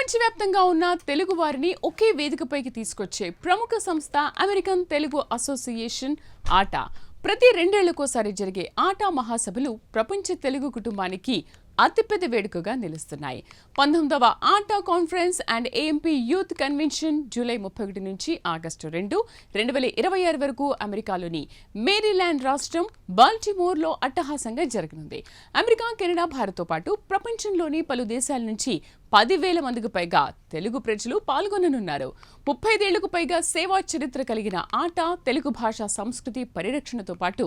ప్రపంచవ్యాప్తంగా ఉన్న తెలుగు వారిని ఒకే వేదికపైకి తీసుకొచ్చే ప్రముఖ సంస్థ అమెరికన్ తెలుగు అసోసియేషన్ ఆటా. ప్రతి 2 ఏళ్లకోసారి జరిగే ఆటా మహాసభలు ప్రపంచ తెలుగు కుటుంబానికి అతిపెద్ద వేడుకగా నిలుస్తున్నాయి. 19వ ATA conference and AMP youth convention July 31 నుంచి ఆగస్టు 2, 2026 వరకు అమెరికాలోని మేరీల్యాండ్ రాష్ట్రం బాల్టిమోర్లో అట్టహాసంగా జరగనుంది. అమెరికా, కెనడా, భారత్తో పాటు ప్రపంచంలోని పలు దేశాల నుంచి 10,000 మందికి పైగా తెలుగు ప్రజలు పాల్గొననున్నారు. 35 ఏళ్లకు పైగా సేవా చరిత్ర కలిగిన ఆటా తెలుగు భాష సంస్కృతి పరిరక్షణతో పాటు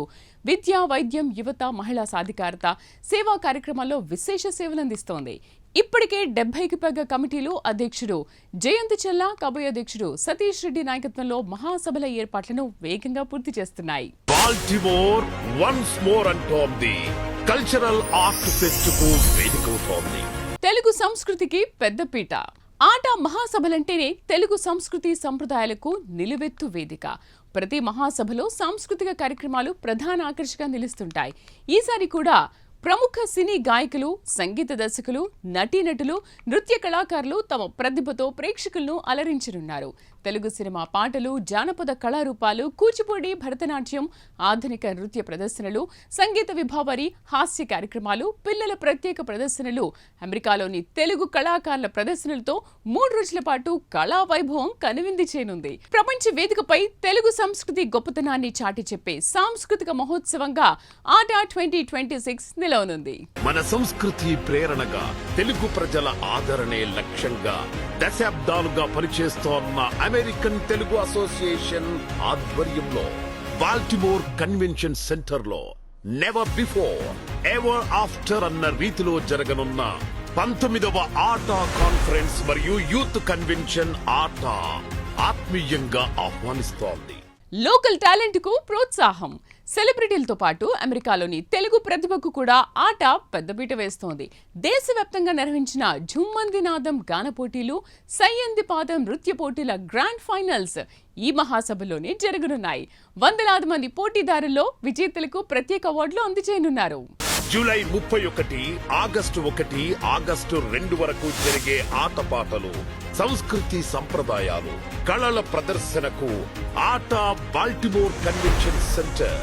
విద్య, వైద్యం, యువత, మహిళా సాధికారత, సేవా కార్యక్రమాల్లో విశేష సేవలందిస్తోంది. ఇప్పటికే 70కి పైగా కమిటీలు అధ్యక్షుడు జయంత్ చెల్లా, కాబోయే అధ్యక్షుడు సతీష్ రెడ్డి నాయకత్వంలో మహాసభల ఏర్పాట్లను వేగంగా పూర్తి చేస్తున్నాయి. బాల్టిమోర్ వన్స్ మోర్ అంటోంది కల్చరల్ ఆర్ట్ ఫెస్ట్ కు వేదికవుతోంది. తెలుగు సంస్కృతికి పెద్దపీట. ఆటా మహాసభలంటేనే తెలుగు సంస్కృతి సంప్రదాయాలకు నిలువెత్తు వేదిక. ప్రతి మహాసభలో సాంస్కృతిక కార్యక్రమాలు ప్రధాన ఆకర్షణగా నిలుస్తుంటాయి. ఈసారి కూడా ప్రముఖ సినీ గాయకులు, సంగీత దర్శకులు, నటీనటులు, నృత్య కళాకారులు తమ ప్రతిభతో ప్రేక్షకులను అలరించనున్నారు. తెలుగు సినిమా పాటలు, జానపద కళారూపాలు, కూచిపూడి, భరతనాట్యం, ఆధునిక నృత్య ప్రదర్శనలు, సంగీత విభావరి, హాస్య కార్యక్రమాలు, పిల్లల ప్రత్యేక ప్రదర్శనలు, అమెరికాలోని తెలుగు కళాకారుల ప్రదర్శనలతో 3 రోజుల పాటు కళా వైభవం కనువిందు చేయనుంది. ప్రపంచ వేదికపై తెలుగు సంస్కృతి గొప్పతనాన్ని చాటి చెప్పే సాంస్కృతిక మహోత్సవంగా ఆటా 2026 నిలవనుంది. మన సంస్కృతి ప్రేరణగా, తెలుగు ప్రజల ఆదరణే లక్ష్యంగా దశాబ్దాలుగా పనిచేస్తోన్న అమెరికన్ తెలుగు అసోసియేషన్ ఆధ్వర్యంలో బాల్టిమోర్ కన్వెన్షన్ సెంటర్ లో నెవర్ బిఫోర్ ఎవర్ ఆఫ్టర్ అన్న రీతిలో జరగనున్న 19వ ఆటా కాన్ఫరెన్స్ మరియు యూత్ కన్వెన్షన్ ఆటా ఆత్మీయంగా ఆహ్వానిస్తోంది. లోకల్ టాలెంట్ కు ప్రోత్సాహం. సెలబ్రిటీలతో పాటు అమెరికాలోని తెలుగు ప్రతిభకు కూడా ఆటా పెద్దపీట వేస్తోంది. దేశవ్యాప్తంగా నిర్వహించిన ఝుమ్మంది నాదం గాన పోటీలు, సయ్యంది పాదం నృత్య పోటీల గ్రాండ్ ఫైనల్స్ ఈ మహాసభలోనే జరగనున్నాయి. వందలాది మంది పోటీదారుల్లో విజేతలకు ప్రత్యేక అవార్డులు అందజేయనున్నారు. జూలై 31, ఆగస్టు 1, ఆగస్టు 2 వరకు జరిగే ఆటపాటలు, సంస్కృతి సంప్రదాయాలు, కళల ప్రదర్శనకు ఆటా బాల్టిమోర్ కన్వెన్షన్ సెంటర్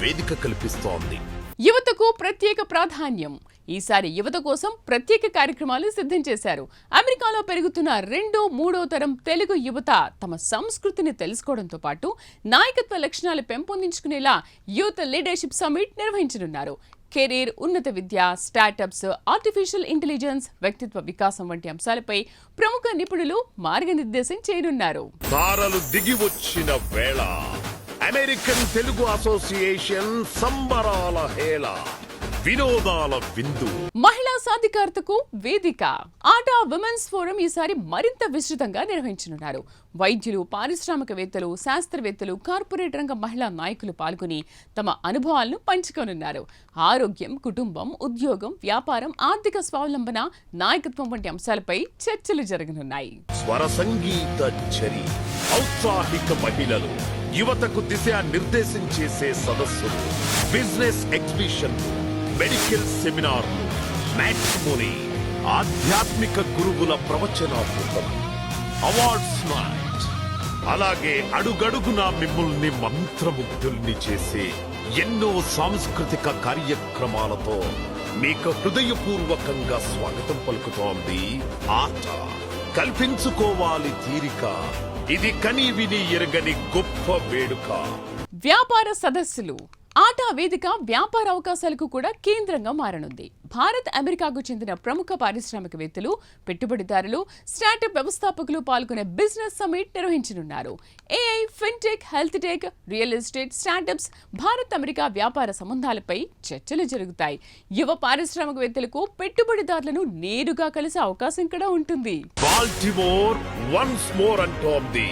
వేదిక కల్పిస్తోంది. యువతకు ప్రత్యేక ప్రాధాన్యం. ఈసారి యువత కోసం ప్రత్యేక కార్యక్రమాలు సిద్ధం చేశారు. అమెరికాలో పెరుగుతున్న 2, 3వ తరం తెలుగు యువత తమ సంస్కృతిని తెలుసుకోవడంతో పాటు నాయకత్వ లక్షణాలు పెంపొందించుకునేలా యూత్ లీడర్షిప్ సమిట్ నిర్వహించనున్నారు. కెరీర్, ఉన్నత విద్య, స్టార్టప్స్, ఆర్టిఫిషియల్ ఇంటెలిజెన్స్, వ్యక్తిత్వ వికాసం వంటి అంశాలపై ప్రముఖ నిపుణులు మార్గనిర్దేశం చేయనున్నారు. తారలు దిగి వచ్చిన వేళ అమెరికన్ తెలుగు అసోసియేషన్ సంబరాల హేళ, వినోదాల విందు, మహిళా సాధికారతకు వేదిక. ఆటా విమెన్స్ ఫోరం ఈసారి మరింత విస్తృతంగా నిర్వహించనున్నారు. వైద్యులు, పారిశ్రామికవేత్తలు, శాస్త్రవేత్తలు, కార్పొరేట్ రంగ మహిళా నాయకులు పాల్గొని తమ అనుభవాలను పంచుకోనున్నారు. ఆరోగ్యం, కుటుంబం, ఉద్యోగం, వ్యాపారం, ఆర్థిక స్వావలంబన, నాయకత్వం వంటి అంశాలపై చర్చలు జరగనున్నాయి. స్వర సంగీత చరి, ఔత్సాహిక మహిళలు, యువతకు దిశ నిర్దేశం చేసే సదస్సులు, బిజినెస్ ఎగ్జిబిషన్లు, మెడికల్ సెమినార్లు, మ్యాట్రిమోనీ, ఆధ్యాత్మిక గురువుల ప్రవచనామృతం, అవార్డ్స్ నైట్, అలాగే అడుగడుగున మిమ్మల్ని మంత్రముగ్ధుల్ని చేసే ఎన్నో సాంస్కృతిక కార్యక్రమాలతో మీకు హృదయపూర్వకంగా స్వాగతం పలుకుతోంది ఆటా. కల్పించుకోవాలి తీరిక, ఇది కని విని ఎరగని గొప్ప వేడుక. వ్యాపార సదస్సులు. ఆటా వేదిక వ్యాపార అవకాశాలకు కూడా కేంద్రంగా మారనుంది. భారత్, అమెరికాకు చెందిన ప్రముఖ పారిశ్రామికవేత్తలు, పెట్టుబడిదారులు, స్టార్టప్ వ్యవస్థాపకులు పాల్గొనే బిజినెస్ సమిట్ నిర్వహించనున్నారు. AI, fintech, health tech, real estate, startups, Bharat America వ్యాపార సంబంధాలపై చర్చలు జరుగుతాయి. యువ పారిశ్రామికవేత్తలకు, పెట్టుబడిదారులను నేరుగా కలిసే అవకాశం కూడా ఉంటుంది. బాల్టిమోర్ వన్స్ మోర్ అంటోంది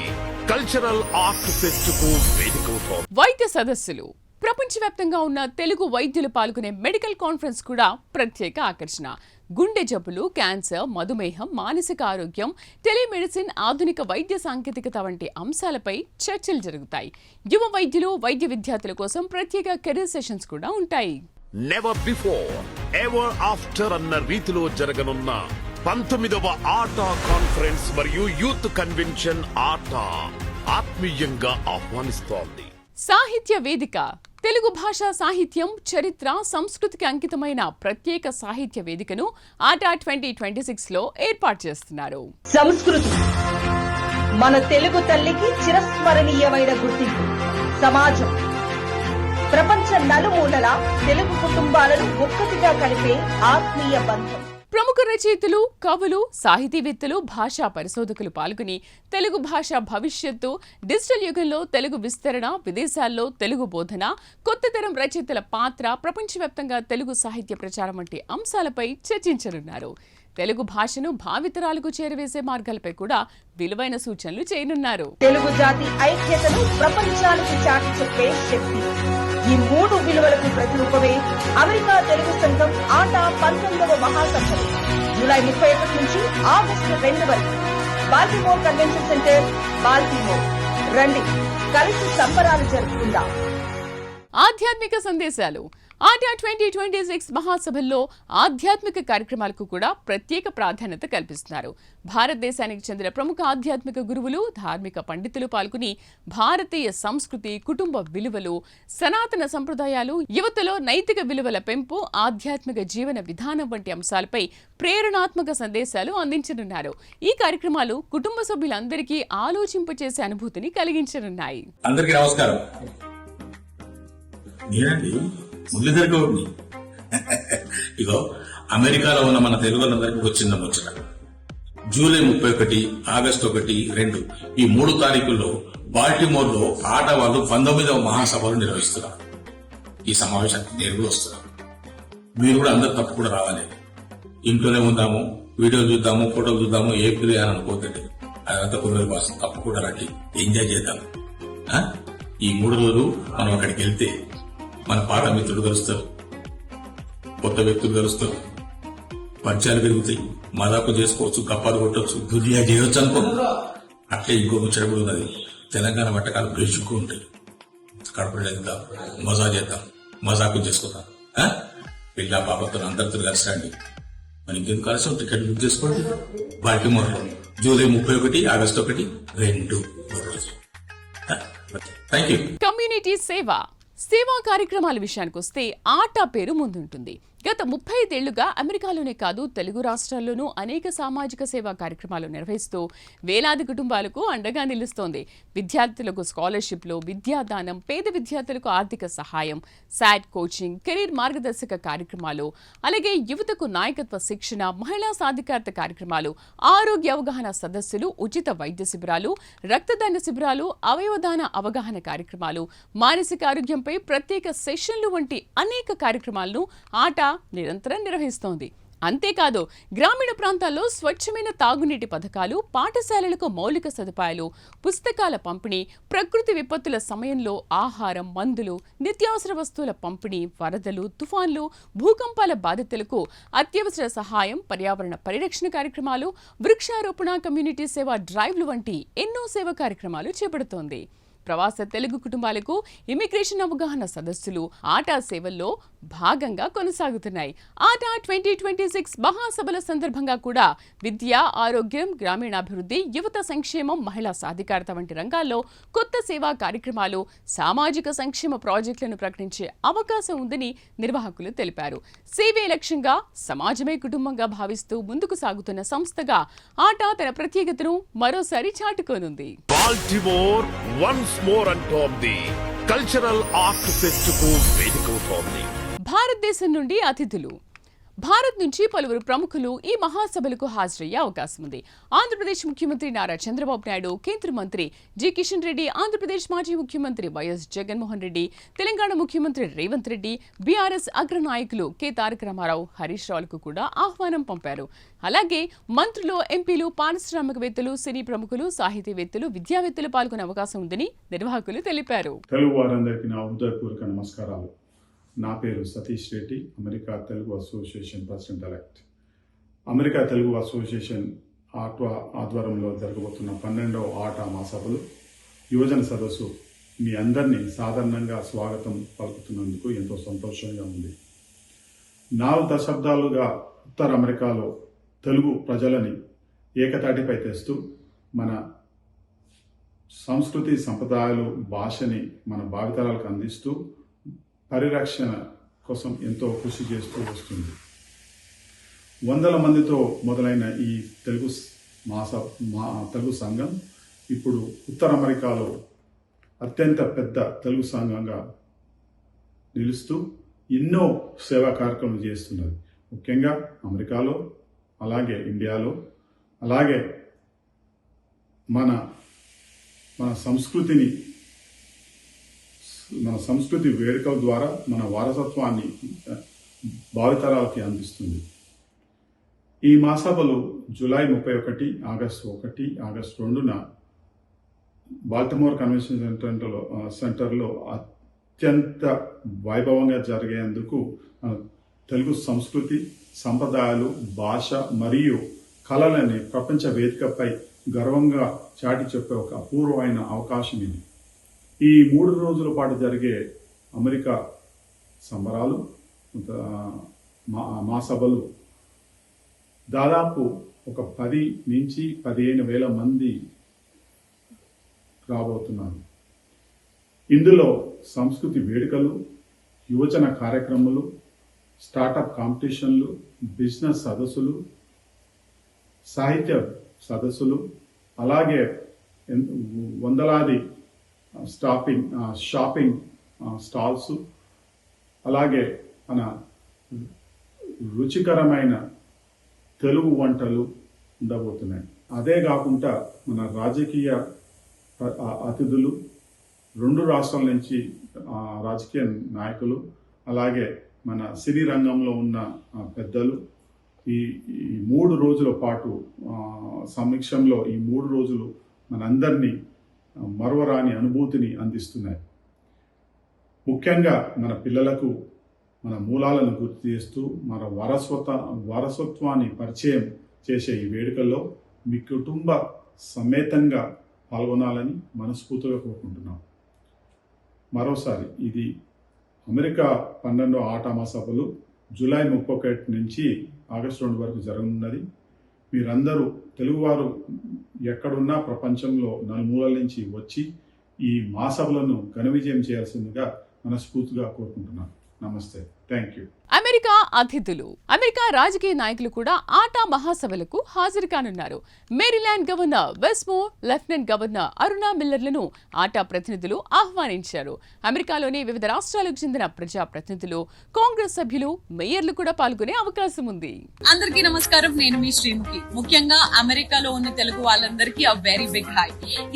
కల్చరల్ ఆర్ట్ ఫెస్ట్ కు వేదికవుతోంది. వైద్య సదస్సులు. ప్రపంచవ్యాప్తంగా ఉన్న తెలుగు వైద్యులు పాల్గొనే మెడికల్ కాన్ఫరెన్స్ కూడా ప్రత్యేక ఆకర్షణ. గుండె జబ్బులు, క్యాన్సర్, మధుమేహం, మానసిక ఆరోగ్యం, టెలిమెడిసిన్, ఆధునిక వైద్య సాంకేతికత వంటి అంశాలపై చర్చలు జరుగుతాయి. యువ వైద్యులు, వైద్య విద్యార్థుల కోసం ప్రత్యేక కెరీర్ సెషన్స్ కూడా ఉంటాయి. నెవర్ బిఫోర్ ఎవర్ ఆఫ్టర్ అన్న రీతిలో జరగనున్న 19వ ఆటా కాన్ఫరెన్స్ మరియు యూత్ కన్వెన్షన్ ఆటా ఆత్మీయంగా ఆహ్వానిస్తోంది. సాహిత్య వేదిక తెలుగు భాషా సాహిత్యం, చరిత్ర, సంస్కృతికి అంకితమైన ప్రత్యేక సాహిత్య వేదికను ఆటా 2026లో ఏర్పాటు చేస్తున్నారు. సంస్కృతి మన తెలుగు తల్లికి చిరస్మరణీయమైన గుర్తింపు. సమాజం ప్రపంచ నలుమూలల తెలుగు కుటుంబాలను ఒక్కటిగా కలిపే ఆత్మీయ బంధం. ప్రముఖ రచయితలు, కవులు, సాహితీవేత్తలు, భాషా పరిశోధకులు పాల్గొని తెలుగు భాష భవిష్యత్తు, డిజిటల్ యుగంలో తెలుగు విస్తరణ, విదేశాల్లో తెలుగు బోధన, కొత్త తరం రచయితల పాత్ర, ప్రపంచవ్యాప్తంగా తెలుగు సాహిత్య ప్రచారం వంటి అంశాలపై చర్చించనున్నారు. తెలుగు భాషను భావితరాలకు చేరవేసే మార్గాలపై కూడా విలువైన సూచనలు చేయనున్నారు. తెలుగు జాతి ఐక్యతను ప్రపంచానికి చాటి చెప్పే శక్తి. ఈ 3 విలువలకు ప్రతిరూపమే అమెరికా తెలుగు సంఘం ఆటా 19వ మహాసభలు జూలై 31 నుంచి ఆగస్టు 2 వరకు బాల్టిమోర్ కన్వెన్షన్ సెంటర్, బాల్టిమోర్. రండి, కలిసి సంబరాలు జరుపుకుందాం. ఆధ్యాత్మిక సందేశాలు. ఆటా 2026 మహాసభల్లో ఆధ్యాత్మిక కార్యక్రమాలకు కూడా ప్రత్యేక ప్రాధాన్యత కల్పిస్తున్నారు. భారతదేశానికి చెందిన ప్రముఖ ఆధ్యాత్మిక గురువులు, ధార్మిక పండితులు పాల్గొని భారతీయ సంస్కృతి, కుటుంబ విలువలు, సనాతన సంప్రదాయాలు, యువతలో నైతిక విలువల పెంపు, ఆధ్యాత్మిక జీవన విధానం వంటి అంశాలపై ప్రేరణాత్మక సందేశాలు అందించనున్నారు. ఈ కార్యక్రమాలు కుటుంబ సభ్యులందరికీ ఆలోచింపచేసే అనుభూతిని కలిగించనున్నాయి. అందరికీ నమస్కారం. నేనండి మురళీధర్ గౌడ్ని. ఇగో అమెరికాలో ఉన్న మన తెలుగు వాళ్ళందరికీ వచ్చింది ముచ్చట. జూలై 31, ఆగస్టు 1, 2 ఈ 3 తారీఖుల్లో బాల్టిమోర్ లో ఆటా వాళ్ళు 19వ మహాసభలు నిర్వహిస్తున్నారు. ఈ సమావేశానికి నేను కూడా వస్తున్నాను. మీరు కూడా అందరు తప్పకుండా రావాలి. ఇంట్లోనే ఉందాము, వీడియోలు చూద్దాము, ఫోటోలు చూద్దాము, ఏ పిల్లలు అని అనుకోకండి. అదంతా కుదరదు బాస్. తప్పకుండా రండి, ఎంజాయ్ చేద్దాం. ఈ 3 రోజులు మనం అక్కడికి వెళ్తే మన పాత మిత్రులు కలుస్తారు, కొత్త వ్యక్తులు కలుస్తారు, పరిచయాలు పెరుగుతాయి, మజాకు చేసుకోవచ్చు, గప్పాలు కొట్టవచ్చు, దునియా చేయొచ్చు అనుకో. అట్లే ఇంకో ముచ్చట కూడా ఉన్నది. తెలంగాణ వంటకాలు బేసిక్గా ఉంటాయి. కడుపులు వెళ్దాం, మజా చేద్దాం, మజాకు చేసుకుందాం. పిల్ల పాపతో అందరితో కలిసి రండి. మరి ఇంకెందుకు కలిసి టికెట్ బుక్ చేసుకోండి. బాల్టిమోర్లో జూలై 31, ఆగస్టు 1, 2 రోజు. Thank you. కమ్యూనిటీ సేవా కార్యక్రమాల విషయానికి వస్తే ఆటా పేరు ముందుంటుంది. గత 35 ఏళ్లుగా అమెరికాలోనే కాదు, తెలుగు రాష్ట్రాల్లోనూ అనేక సామాజిక సేవా కార్యక్రమాలు నిర్వహిస్తూ వేలాది కుటుంబాలకు అండగా నిలుస్తోంది. విద్యార్థులకు స్కాలర్షిప్లు, విద్యాదానం, పేద విద్యార్థులకు ఆర్థిక సహాయం, శాట్ కోచింగ్, కెరీర్ మార్గదర్శక కార్యక్రమాలు, అలాగే యువతకు నాయకత్వ శిక్షణ, మహిళా సాధికారత కార్యక్రమాలు, ఆరోగ్య అవగాహన సదస్సులు, ఉచిత వైద్య శిబిరాలు, రక్తదాన శిబిరాలు, అవయవదాన అవగాహన కార్యక్రమాలు, మానసిక ఆరోగ్యంపై ప్రత్యేక సెషన్లు వంటి అనేక కార్యక్రమాలను ఆటా నిరంతరం నిర్వహిస్తోంది. అంతేకాదు, గ్రామీణ ప్రాంతాల్లో స్వచ్ఛమైన తాగునీటి పథకాలు, పాఠశాలలకు మౌలిక సదుపాయాలు, పుస్తకాల పంపిణీ, ప్రకృతి విపత్తుల సమయంలో ఆహారం, మందులు, నిత్యావసర వస్తువుల పంపిణీ, వరదలు, తుఫాన్లు, భూకంపాల బాధితులకు అత్యవసర సహాయం, పర్యావరణ పరిరక్షణ కార్యక్రమాలు, వృక్షారోపణ, కమ్యూనిటీ సేవా డ్రైవ్లు వంటి ఎన్నో సేవా కార్యక్రమాలు చేపడుతోంది. ప్రవాస తెలుగు కుటుంబాలకు ఇమిగ్రేషన్ అవగాహన సదస్సులు ఆటా సేవల్లో భాగంగా కొనసాగుతున్నాయి. ఆటా 2026 మహాసభల సందర్భంగా కూడా విద్య, ఆరోగ్యం, గ్రామీణాభివృద్ధి, యువత సంక్షేమం, మహిళా సాధికారత వంటి రంగాల్లో కొత్త సేవా కార్యక్రమాలు, సామాజిక సంక్షేమ ప్రాజెక్టులను ప్రకటించే అవకాశం ఉందని నిర్వాహకులు తెలిపారు. సేవే లక్ష్యంగా, సమాజమే కుటుంబంగా భావిస్తూ ముందుకు సాగుతున్న సంస్థగా ఆటా తన ప్రత్యేకతను మరోసారి చాటుకోనుంది. బాల్టిమోర్ వన్స్ మోర్ అంటోంది కల్చరల్ ఆర్ట్ ఫెస్ట్ కు వేదికవుతోంది. భారతదేశం నుండి అతిథులు. భారత్ నుంచి పలువురు ప్రముఖులు ఈ మహాసభలకు హాజరయ్యే అవకాశం ఉంది. ఆంధ్రప్రదేశ్ ముఖ్యమంత్రి నారా చంద్రబాబు నాయుడు, కేంద్ర మంత్రి జి కిషన్ రెడ్డి, ఆంధ్రప్రదేశ్ మాజీ ముఖ్యమంత్రి వైఎస్ జగన్మోహన్ రెడ్డి, తెలంగాణ ముఖ్యమంత్రి రేవంత్ రెడ్డి, బీఆర్ఎస్ అగ్రనాయకులు కె తారక రామారావు, హరీష్ రావులకు కూడా ఆహ్వానం పంపారు. అలాగే మంత్రులు, ఎంపీలు, పారిశ్రామికవేత్తలు, సినీ ప్రముఖులు, సాహితీవేత్తలు, విద్యావేత్తలు పాల్గొనే అవకాశం ఉందని నిర్వాహకులు తెలిపారు. తెలుగు వారందరికీ నా హృదయపూర్వక నమస్కారాలు. నా పేరు Satish Reddy, America Telugu association president elect. America Telugu association ఆధ్వర్యంలో జరగబోతున్న 12వ ఆటా మహాసభలు యువజన సదస్సు మీ అందరినీ సాధారణంగా స్వాగతం పలుకుతున్నందుకు ఎంతో సంతోషంగా ఉంది. 4 దశాబ్దాలుగా ఉత్తర అమెరికాలో తెలుగు ప్రజలని ఏకతాటిపై తెస్తూ మన సంస్కృతి సంప్రదాయాలు భాషని మన భావితరాలకు అందిస్తూ పరిరక్షణ కోసం ఎంతో కృషి చేస్తూ వస్తుంది. వందల మందితో మొదలైన ఈ తెలుగు తెలుగు సంఘం ఇప్పుడు ఉత్తర అమెరికాలో అత్యంత పెద్ద తెలుగు సంఘంగా నిలుస్తూ ఎన్నో సేవా కార్యక్రమాలు చేస్తున్నది. ముఖ్యంగా అమెరికాలో, అలాగే ఇండియాలో, అలాగే మన సంస్కృతి వేడుకల ద్వారా మన వారసత్వాన్ని భావితరాలకి అందిస్తుంది. ఈ మహాసభలు జూలై 31, ఆగస్టు 1, ఆగస్టు 2న బాల్టిమోర్ కన్వెన్షన్ సెంటర్లో అత్యంత వైభవంగా జరిగేందుకు తెలుగు సంస్కృతి, సంప్రదాయాలు, భాష మరియు కళలని ప్రపంచ వేదికపై గర్వంగా చాటి చెప్పే ఒక అపూర్వమైన అవకాశం ఇది. ఈ 3 రోజుల పాటు జరిగే అమెరికా సంబరాలు, మహాసభలు దాదాపు ఒక 10 నుంచి 15 వేల మంది రాబోతున్నారు. ఇందులో సంస్కృతి వేడుకలు, యువజన కార్యక్రమాలు, స్టార్టప్ కాంపిటీషన్లు, బిజినెస్ సదస్సులు, సాహిత్య సదస్సులు, అలాగే వందలాది షాపింగ్ స్టాల్స్, అలాగే మన రుచికరమైన తెలుగు వంటలు ఉండబోతున్నాయి. అదే కాకుండా మన రాజకీయ అతిథులు, 2 రాష్ట్రాల నుంచి రాజకీయ నాయకులు, అలాగే మన సినీ రంగంలో ఉన్న పెద్దలు ఈ 3 రోజుల పాటు సమీక్షంలో ఈ 3 రోజులు మనందరినీ మరవరాని అనుభూతిని అందిస్తున్నాయి. ముఖ్యంగా మన పిల్లలకు మన మూలాలను గుర్తు చేస్తూ మన వారసత్వాన్ని పరిచయం చేసే ఈ వేడుకల్లో మీ కుటుంబ సమేతంగా పాల్గొనాలని మనస్ఫూర్తిగా కోరుకుంటున్నాం. మరోసారి ఇది అమెరికా 12వ ఆటా మహాసభలు జూలై 31 నుంచి ఆగస్టు 2 వరకు జరగనున్నది. మీరందరూ తెలుగువారు ఎక్కడున్నా ప్రపంచంలో నలుమూలల నుంచి వచ్చి ఈ మహాసభలను ఘన విజయం చేయాల్సిందిగా మనస్ఫూర్తిగా కోరుకుంటున్నాను. నమస్తే, థ్యాంక్ యూ. అమెరికా అతిథులు. అమెరికా రాజకీయ నాయకులు కూడా ఆటా మహాసభలకు హాజరు కానున్నారు. Maryland governor Wes Moore, lieutenant governor Aruna మిల్లర్లను ఆటా ప్రతినిధులు ఆహ్వానించారు. అమెరికాలోని వివిధ రాష్ట్రాలకు చెందిన ప్రజా ప్రతినిధులు, కాంగ్రెస్ సభ్యులు, మేయర్లు కూడా పాల్గొనే అవకాశం ఉంది. అందరికీ నమస్కారం, నేను మీ శ్రీముఖి. ముఖ్యంగా అమెరికాలో ఉన్న తెలుగు వాళ్ళందరికీ అ వెరీ బిగ్ హై.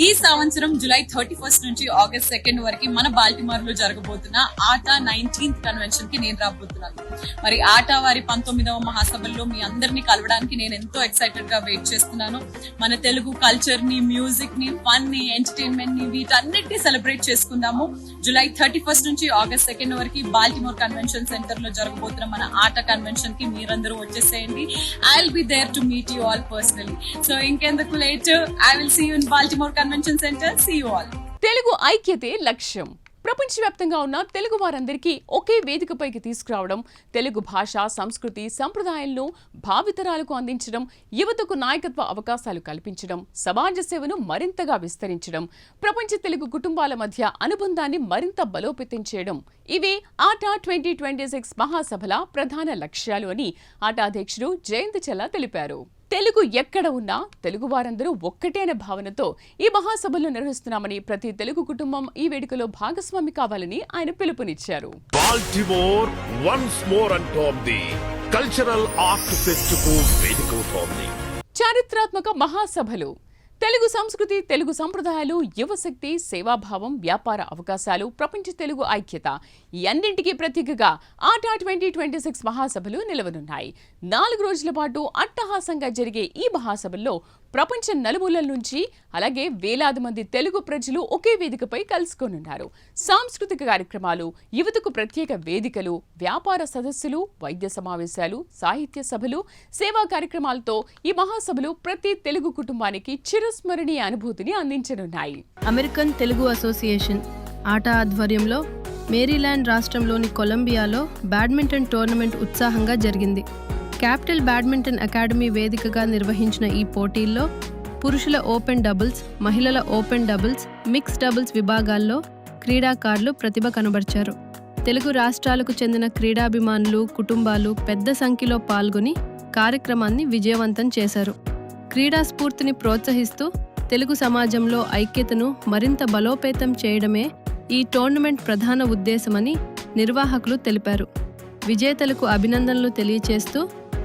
ఈ సంవత్సరం జూలై 31 నుంచి ఆగస్ట్ 2 వరకు మన బాల్టిమోర్ లో జరగబోతున్న ఆటా 19th కన్వెన్షన్ కి నేను రాబోతున్నాను. మరి ఆటా వారి 19వ మహాసభల్లో మీ అందరినీ కలవడానికి నేను ఎంతో ఎక్సైటెడ్ గా వెయిట్ చేస్తున్నాను. మన తెలుగు కల్చర్ ని, మ్యూజిక్ ని, ఫన్ ని, ఎంటర్టైన్మెంట్ ని, వీటన్నిటిని సెలబ్రేట్ చేసుకుందాము. జూలై 31 నుంచి ఆగస్ట్ 2 వరకు బాల్టిమోర్ కన్వెన్షన్ సెంటర్ లో జరగబోతున్న మన ఆటా కన్వెన్షన్ కి మీరందరూ వచ్చేసేయండి. I will be there to meet you all personally. So ఇంకెందుకు late, I will see you in Baltimore convention centre. See you all. Telugu ఐక్యతే లక్ష్యం. ప్రపంచవ్యాప్తంగా ఉన్న తెలుగు వారందరికీ ఒకే వేదికపైకి తీసుకురావడం, తెలుగు భాష, సంస్కృతి, సంప్రదాయాలను భావితరాలకు అందించడం, యువతకు నాయకత్వ అవకాశాలు కల్పించడం, సమాజ సేవను మరింతగా విస్తరించడం, ప్రపంచ తెలుగు కుటుంబాల మధ్య అనుబంధాన్ని మరింత బలోపేతం చేయడం ఇవే ఆటా 2026 మహాసభల ప్రధాన లక్ష్యాలు అని ఆటా అధ్యక్షుడు జయంత్ చెల్లా తెలిపారు. తెలుగు ఎక్కడ ఉన్నా తెలుగు వారందరూ ఒక్కటే అనే భావనతో ఈ మహాసభలు నిర్వహిస్తున్నామని, ప్రతి తెలుగు కుటుంబం ఈ వేడుకలో భాగస్వామి కావాలని ఆయన పిలుపునిచ్చారు. బాల్టిమోర్ వన్స్ మోర్ అంటోమ్ ది కల్చరల్ ఆర్ట్ ఫెస్ట్ కు వేదికవుతోంది. చారిత్రాత్మక మహాసభలు. తెలుగు సంస్కృతి, తెలుగు సంప్రదాయాలు, యువశక్తి, సేవాభావం, వ్యాపార అవకాశాలు, ప్రపంచ తెలుగు ఐక్యత ఈ అన్నింటికీ ప్రతీకగా ఆటా 2026 మహాసభలు నిలవనున్నాయి. 4 రోజుల పాటు అట్టహాసంగా జరిగే ఈ మహాసభల్లో ప్రపంచ నలుమూలల నుంచి అలాగే వేలాది మంది తెలుగు ప్రజలు ఒకే వేదికపై కలుసుకోనున్నారు. సాంస్కృతిక కార్యక్రమాలు, యువతకు ప్రత్యేక వేదికలు, వ్యాపార సదస్సులు, వైద్య సమావేశాలు, సాహిత్య సభలు, సేవా కార్యక్రమాలతో ఈ మహాసభలు ప్రతి తెలుగు కుటుంబానికి చిరస్మరణీయ అనుభూతిని అందించనున్నాయి. అమెరికన్ తెలుగు అసోసియేషన్ ఆటా ఆధ్వర్యంలో మేరీల్యాండ్ రాష్ట్రంలోని కొలంబియాలో బ్యాడ్మింటన్ టోర్నమెంట్ ఉత్సాహంగా జరిగింది. క్యాపిటల్ బ్యాడ్మింటన్ అకాడమీ వేదికగా నిర్వహించిన ఈ పోటీల్లో పురుషుల ఓపెన్ డబుల్స్, మహిళల ఓపెన్ డబుల్స్, మిక్స్ డబుల్స్ విభాగాల్లో క్రీడాకారులు ప్రతిభ కనబర్చారు. తెలుగు రాష్ట్రాలకు చెందిన క్రీడాభిమానులు, కుటుంబాలు పెద్ద సంఖ్యలో పాల్గొని కార్యక్రమాన్ని విజయవంతం చేశారు. క్రీడా స్ఫూర్తిని ప్రోత్సహిస్తూ తెలుగు సమాజంలో ఐక్యతను మరింత బలోపేతం చేయడమే ఈ టోర్నమెంట్ ప్రధాన ఉద్దేశమని నిర్వాహకులు తెలిపారు. విజేతలకు అభినందనలు తెలియచేస్తూ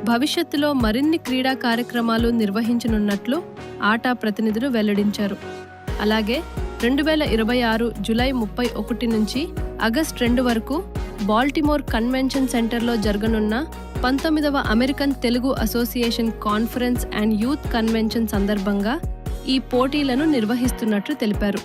భవిష్యత్తులో మరిన్ని క్రీడా కార్యక్రమాలు నిర్వహించనున్నట్లు ఆటా ప్రతినిధులు వెల్లడించారు. అలాగే 2026 జూలై 31 నుంచి ఆగస్టు 2 వరకు బాల్టిమోర్ కన్వెన్షన్ సెంటర్లో జరగనున్న 19వ American Telugu association conference and youth convention సందర్భంగా ఈ పోటీలను నిర్వహిస్తున్నట్లు తెలిపారు.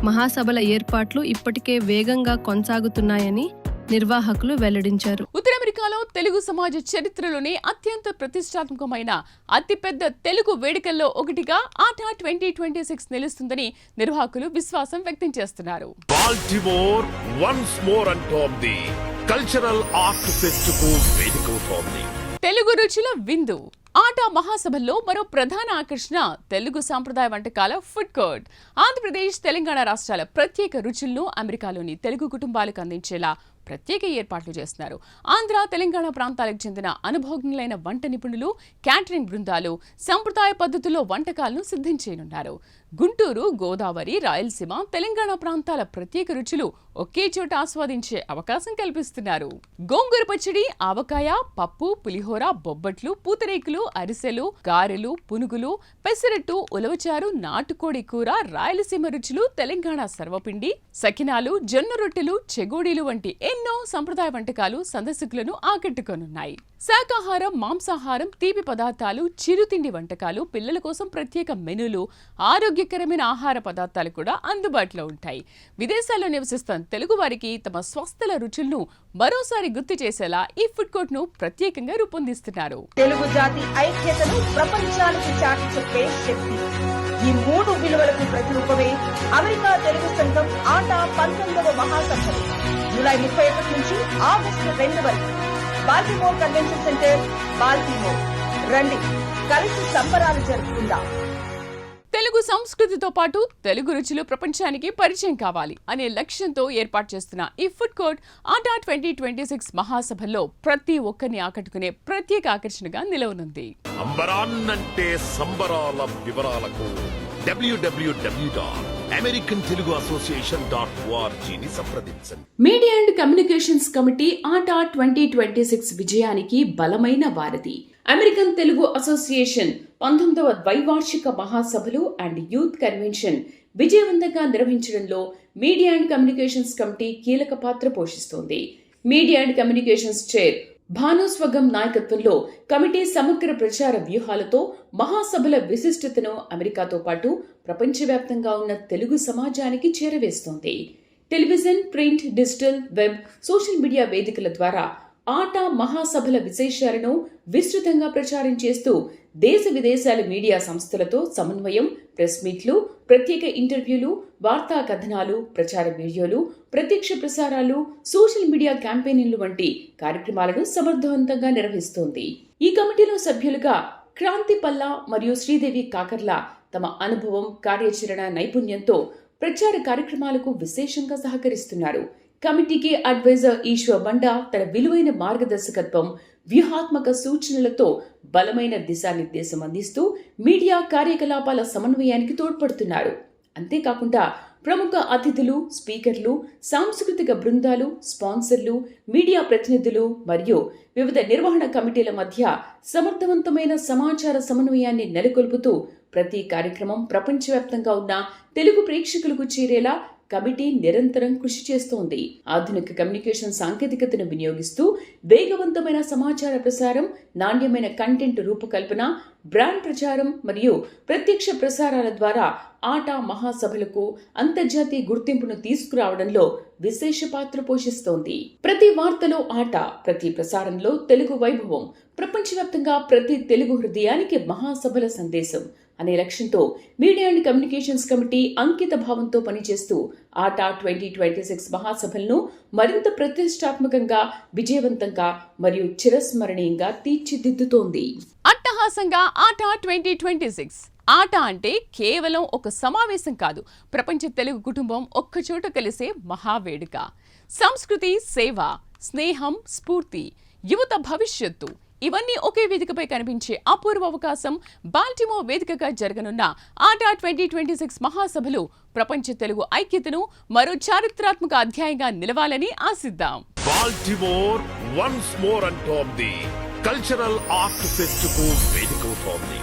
మహాసభల ఏర్పాట్లు ఇప్పటికే వేగంగా కొనసాగుతున్నాయని నిర్వాహకులు వెల్లడించారు. ఉత్తర అమెరికాలో తెలుగు సమాజ చరిత్రలోనే అత్యంత ప్రతిష్టాత్మకమైన అతిపెద్ద తెలుగు వేడుకల్లో ఒకటిగా ఆటా 2026 నిలుస్తుందని నిర్వాహకులు విశ్వాసం వ్యక్తం చేస్తున్నారు. బాల్టిమోర్ వన్స్ మోర్ అంటోంది కల్చరల్ ఆర్ట్ ఫెస్ట్ కు వేదికవుతోంది. తెలుగు రుచుల విందు ఆటా మహాసభల్లో మరో ప్రధాన ఆకర్షణ తెలుగు సాంప్రదాయ వంటకాల ఫుడ్ కోర్ట్. ఆంధ్రప్రదేశ్, తెలంగాణ రాష్ట్రాల ప్రత్యేక రుచులను అమెరికాలోని తెలుగు కుటుంబాలకు అందించేలా ప్రత్యేక ఏర్పాట్లు చేస్తున్నారు. ఆంధ్ర, తెలంగాణ ప్రాంతాలకు చెందిన అనుభవజ్ఞులైన వంట నిపుణులు, క్యాటరింగ్ బృందాలు సంప్రదాయ పద్ధతుల్లో వంటకాలను సిద్ధం చేయనున్నారు. గుంటూరు, గోదావరి, రాయలసీమ, తెలంగాణ ప్రాంతాల ప్రత్యేక రుచులు ఒకే చోట ఆస్వాదించే అవకాశం కల్పిస్తున్నారు. గోంగూర పచ్చడి, ఆవకాయ, పప్పు, పులిహోర, బొబ్బట్లు, పూతరేకులు, అరిసెలు, గారెలు, పునుగులు, పెసరట్టు, ఉలవచారు, నాటుకోడి కూర, రాయలసీమ రుచులు, తెలంగాణ సర్వపిండి, సకినాలు, జొన్న రొట్టెలు, చెగోడీలు వంటి ఎన్నో సంప్రదాయ వంటకాలు సందర్శకులను ఆకట్టుకోనున్నాయి. శాకాహారం, మాంసాహారం, తీపి పదార్థాలు, చిరుతిండి వంటకాలు, పిల్లల కోసం ప్రత్యేక మెనూలు, ఆరోగ్యకరమైన ఆహార పదార్థాలు కూడా అందుబాటులో ఉంటాయి. విదేశాల్లో నివసిస్తున్న తెలుగు వారికి తమ స్వస్థల రుచులను మరోసారి గుర్తు చేసేలా ఈ ఫుడ్ కోర్ట్ ను ప్రత్యేకంగా రూపొందిస్తున్నారు. తెలుగు జాతి ఐక్యతను ప్రపంచానికి చాటి చెప్పే శక్తి. ఈ మూడు విలువలకు ప్రతిరూపమే అమెరికా తెలుగు సంఘం ఆటా 19వ మహాసభలు జూలై 31 నుంచి ఆగస్టు 2 వరకు బాల్టిమోర్ కన్వెన్షన్ సెంటర్, బాల్టిమోర్. రండి, కలిసి సంబరాలు జరుపుకుందాం. తెలుగు సంస్కృతితో పాటు తెలుగు రుచులు ప్రపంచానికి పరిచయం కావాలి అనే లక్ష్యంతో ఏర్పాటు చేస్తున్న ఈ ఫుడ్ కోర్ట్ ఆటా 2026 మహాసభల్లో ప్రతి ఒక్కరిని ఆకట్టుకునే ప్రత్యేక ఆకర్షణగా నిలవనుంది. అంబరాన్నంటే సంబరాల వివరాలకు www.americanteluguassociation.org ని సంప్రదించండి. మీడియా అండ్ కమ్యూనికేషన్స్ కమిటీ ఆటా 2026 విజయానికి బలమైన వారధి. అమెరికన్ తెలుగు అసోసియేషన్ 19వ ద్వైవార్షిక మహాసభలు అండ్ యూత్ కన్వెన్షన్ విజయవంతంగా నిర్వహించడంలో మీడియా అండ్ కమ్యూనికేషన్స్ కమిటీ కీలక పాత్ర పోషిస్తోంది. మీడియా అండ్ కమ్యూనికేషన్స్ చైర్ భానుస్వగం నాయకత్వంలో కమిటీ సమగ్ర ప్రచార వ్యూహాలతో మహాసభల విశిష్టతను అమెరికాతో పాటు ప్రపంచవ్యాప్తంగా ఉన్న తెలుగు సమాజానికి చేరవేస్తోంది. Television, print, digital, web, social media వేదికల ద్వారా ఆటా మహాసభల విశేషాలను విస్తృతంగా ప్రచారం చేస్తూ దేశ విదేశాల మీడియా సంస్థలతో సమన్వయం, ప్రెస్ మీట్లు, ప్రత్యేక ఇంటర్వ్యూలు, వార్తా కథనాలు, ప్రచార వీడియోలు, ప్రత్యక్ష ప్రసారాలు, సోషల్ మీడియా క్యాంపెయిన్లు వంటి కార్యక్రమాలను సమర్థవంతంగా నిర్వహిస్తోంది. ఈ కమిటీలో సభ్యులుగా క్రాంతి పల్లా మరియు శ్రీదేవి కాకర్ల తమ అనుభవం, కార్యాచరణ నైపుణ్యంతో ప్రచార కార్యక్రమాలకు విశేషంగా సహకరిస్తున్నారు. కమిటీకి అడ్వైజర్ ఈశ్వర్ బండా తన విలువైన మార్గదర్శకత్వం, వ్యూహాత్మక సూచనలతో బలమైన దిశానిర్దేశం అందిస్తూ మీడియా కార్యకలాపాల సమన్వయానికి తోడ్పడుతున్నారు. అంతేకాకుండా ప్రముఖ అతిథులు, స్పీకర్లు, సాంస్కృతిక బృందాలు, స్పాన్సర్లు, మీడియా ప్రతినిధులు మరియు వివిధ నిర్వహణ కమిటీల మధ్య సమర్థవంతమైన సమాచార సమన్వయాన్ని నెలకొల్పుతూ ప్రతి కార్యక్రమం ప్రపంచవ్యాప్తంగా ఉన్న తెలుగు ప్రేక్షకులకు చేరేలా కమిటీ నిరంతరం కృషి చేస్తోంది. ఆధునిక కమ్యూనికేషన్ సాంకేతికతను వినియోగిస్తూ వేగవంతమైన సమాచార ప్రసారం, నాణ్యమైన కంటెంట్ రూపకల్పన, బ్రాండ్ ప్రచారం మరియు ప్రత్యక్ష ప్రసారాల ద్వారా ఆట మహాసభలకు అంతర్జాతీయ గుర్తింపును తీసుకురావడంలో విశేష పాత్ర పోషిస్తోంది. ప్రతి వార్తలో ఆట, ప్రతి ప్రసారంలో తెలుగు వైభవం, ప్రపంచవ్యాప్తంగా ప్రతి తెలుగు హృదయానికి మహాసభల సందేశం అనే లక్ష్యంతో మీడియా అండ్ కమ్యూనికేషన్స్ కమిటీ అంకిత భావంతో పనిచేస్తూ ఆట 2026 మహాసభలను మరింత ప్రతిష్టాత్మకంగా, విజయవంతంగా మరియు చిరస్మరణీయంగా తీర్చిదిద్దుతోంది. అట్టహాసంగా ఆట 2026 ఆట అంటే కేవలం ఒక సమావేశం కాదు, ప్రపంచ తెలుగు కుటుంబం ఒక్కచోట కలిసే మహావేడుక. సంస్కృతి, సేవ, స్నేహం, స్ఫూర్తి, యువత భవిష్యత్తు ఇవన్నీ ఒకే వేదికపై కనిపించే అపూర్వ అవకాశం బాల్టిమోర్ వేదికగా జరగనున్న ఆట 2026 మహాసభలు ప్రపంచ తెలుగు ఐక్యతను మరో చారిత్రాత్మక అధ్యాయంగా నిలవాలని ఆశిద్దాం. బాల్టిమోర్ వన్స్ మోర్ అంటోంది కల్చరల్ ఆర్ట్ ఫెస్ట్ కు వేదికవుతోంది.